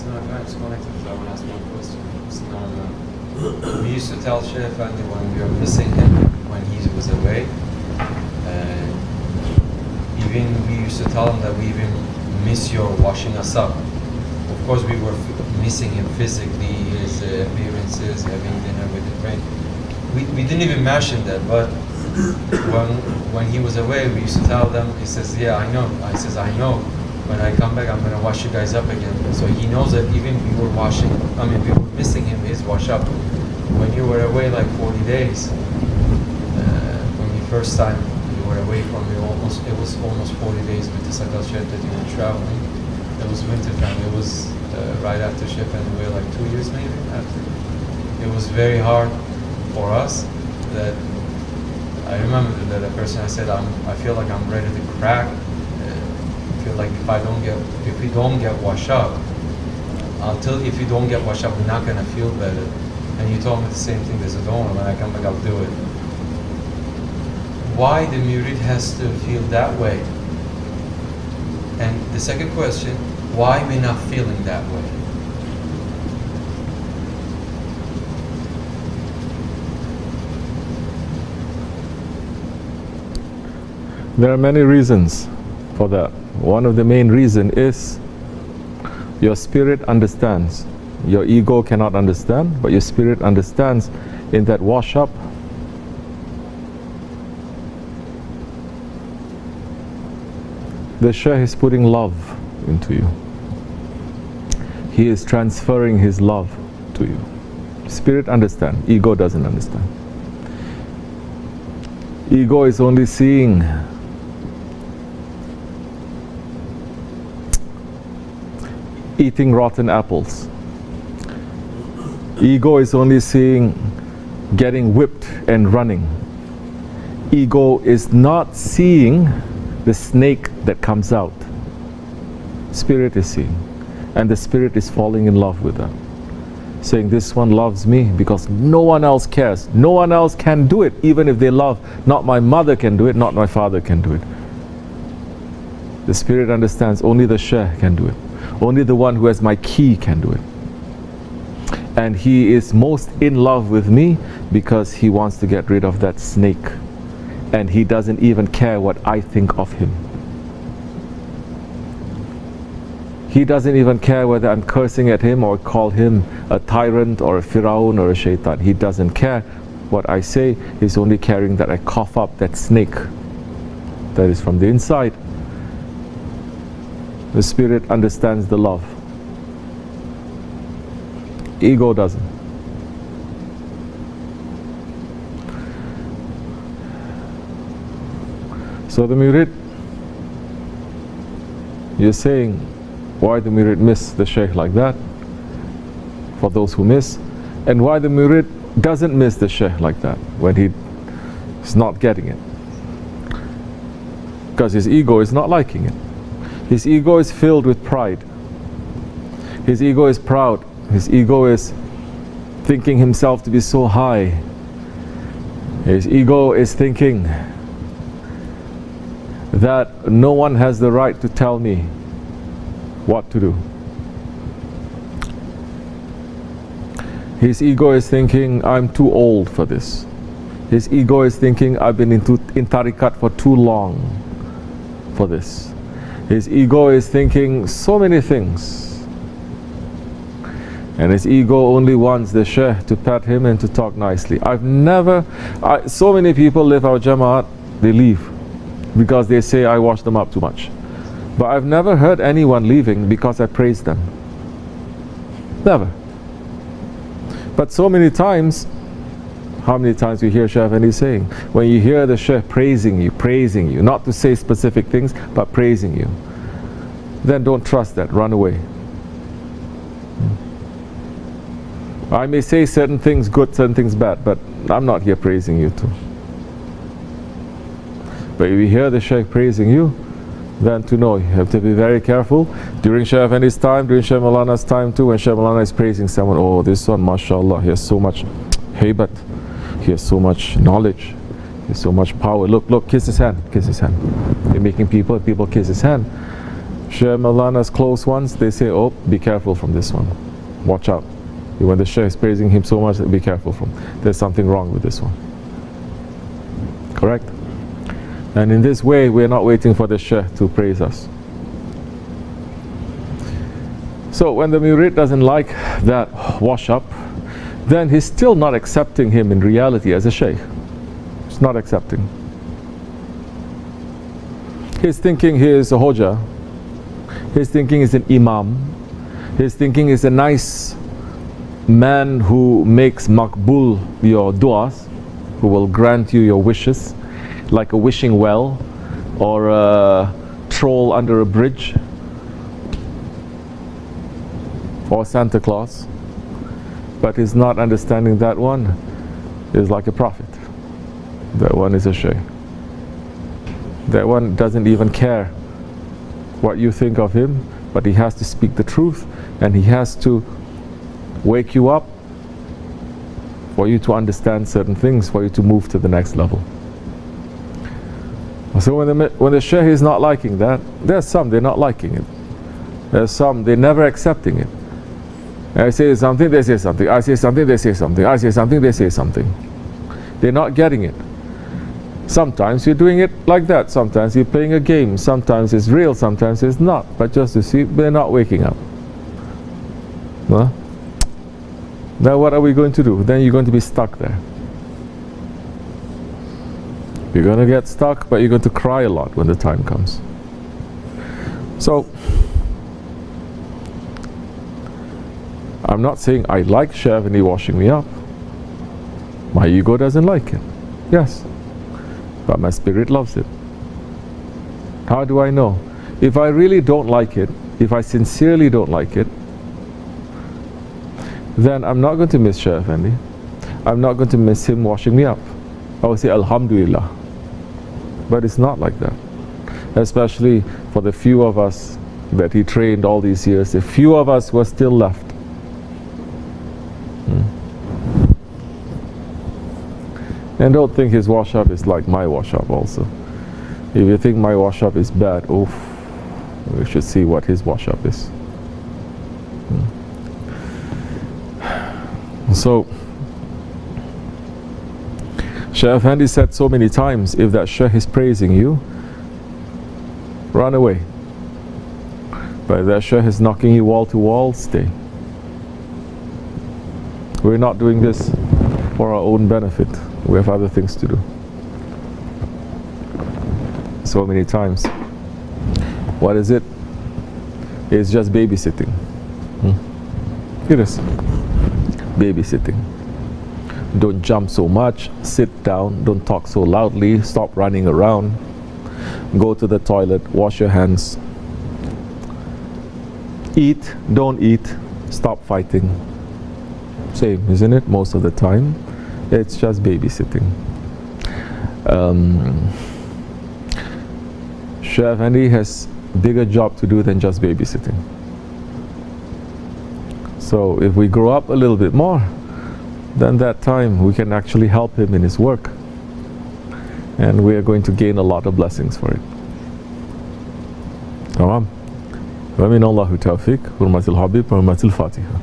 It's not, I just wanted to ask one question. It's not, we used to tell Sheikh Efendi when we were missing him, when he was away, even we used to tell him that we even miss your washing us up. Of course we were missing him physically, his appearances, having dinner with the friend. We didn't even mention that, but when he was away, we used to tell them, he says, yeah, I know. I says, I know. When I come back, I'm going to wash you guys up again. So he knows that even we were we were missing him, his wash up. When you were away like 40 days, when the first time you were away from me, it was almost 40 days with the Sakal Sheikh that you were traveling. It was winter time. It was right after Sheikh, and we were like 2 years maybe after. It was very hard for us that I remember that a person, I said, I feel like I'm ready to crack. I feel like if we don't get washed up, if you don't get washed up, we're not gonna feel better. And you told me the same thing. They said, don't worry, when I come back, I'll do it. Why the murid has to feel that way? And the second question, why we're not feeling that way? There are many reasons for that. One of the main reasons is your spirit understands. Your ego cannot understand, but your spirit understands. In that wash up, the Shaykh is putting love into you. He is transferring his love to you. Spirit understands, ego doesn't understand. Ego is only seeing eating rotten apples. Ego is only seeing getting whipped and running. Ego is not seeing the snake that comes out. Spirit is seeing, and the spirit is falling in love with that, saying this one loves me because no one else cares, no one else can do it. Even if they love, not my mother can do it, not my father can do it. The spirit understands only the Shaykh can do it. Only the one who has my key can do it. And he is most in love with me because he wants to get rid of that snake. And he doesn't even care what I think of him. He doesn't even care whether I'm cursing at him or call him a tyrant or a Firaun or a shaitan. He doesn't care what I say. He's only caring that I cough up that snake that is from the inside. The spirit understands the love. Ego doesn't. So the murid, you're saying, why the murid miss the Shaykh like that? For those who miss. And why the murid doesn't miss the Shaykh like that when he is not getting it? Because his ego is not liking it. His ego is filled with pride. His ego is proud. His ego is thinking himself to be so high. His ego is thinking that no one has the right to tell me what to do. His ego is thinking, I'm too old for this. His ego is thinking, I've been in tariqat for too long for this. His ego is thinking so many things. And his ego only wants the Shaykh to pat him and to talk nicely. So many people leave our Jamaat, they leave because they say I wash them up too much. But I've never heard anyone leaving because I praised them. Never. But so many times, how many times we hear Shaykh Efendi saying, when you hear the Shaykh praising you, not to say specific things, but praising you, then don't trust that, run away. I may say certain things good, certain things bad, but I'm not here praising you too. But if you hear the Shaykh praising you, then to know, you have to be very careful. During Shaykh Efendi's time, during Shaykh Maulana's time too, when Shaykh Maulana is praising someone, oh, this one, mashallah, he has so much haybat, he has so much knowledge, he has so much power. Look, kiss his hand, kiss his hand. You're making people kiss his hand. Shaykh Maulana's close ones, they say, oh, be careful from this one. Watch out. When the Shaykh is praising him so much, be careful from. There's something wrong with this one. Correct? And in this way, we're not waiting for the Shaykh to praise us. So when the murid doesn't like that wash up, then he's still not accepting him in reality as a Shaykh. He's not accepting. He's thinking he is a Hoja. He's thinking he's an Imam. He's thinking he's a nice man who makes makbul your du'as, who will grant you your wishes, like a wishing well or a troll under a bridge or Santa Claus. But he's not understanding that one is like a prophet. That one is a Shaykh. That one doesn't even care what you think of him, but he has to speak the truth, and he has to wake you up for you to understand certain things, for you to move to the next level. So when the Shaykh is not liking that, there's some they're not liking it. There's some they're never accepting it. I say something, they say something. I say something, they say something. I say something, they say something. They're not getting it. Sometimes you're doing it like that. Sometimes you're playing a game. Sometimes it's real, sometimes it's not. But just to see, they're not waking up. Huh? Now what are we going to do? Then you're going to be stuck there. You're going to get stuck, but you're going to cry a lot when the time comes. So, I'm not saying I like Effendi washing me up. My ego doesn't like it. Yes. But my spirit loves it. How do I know? If I really don't like it, if I sincerely don't like it, then I'm not going to miss Shaykh Effendi. I'm not going to miss him washing me up. I will say Alhamdulillah. But it's not like that. Especially for the few of us that he trained all these years, the few of us were still left. And don't think his wash up is like my wash up also. If you think my wash up is bad, oof, we should see what his wash up is. So, Shaykh Effendi said so many times, if that Shaykh is praising you, run away. But if that Shaykh is knocking you wall to wall, stay. We're not doing this for our own benefit. We have other things to do. So many times. What is it? It's just babysitting. It is. Babysitting. Don't jump so much. Sit down. Don't talk so loudly. Stop running around. Go to the toilet. Wash your hands. Eat. Don't eat. Stop fighting. Same, isn't it? Most of the time. It's just babysitting. Shaykh Effendi has bigger job to do than just babysitting. So if we grow up a little bit more, then that time we can actually help him in his work. And we are going to gain a lot of blessings for it. Tamam. Wa min Allahu tawfiq, hurmatil habib, hurmatil fatiha.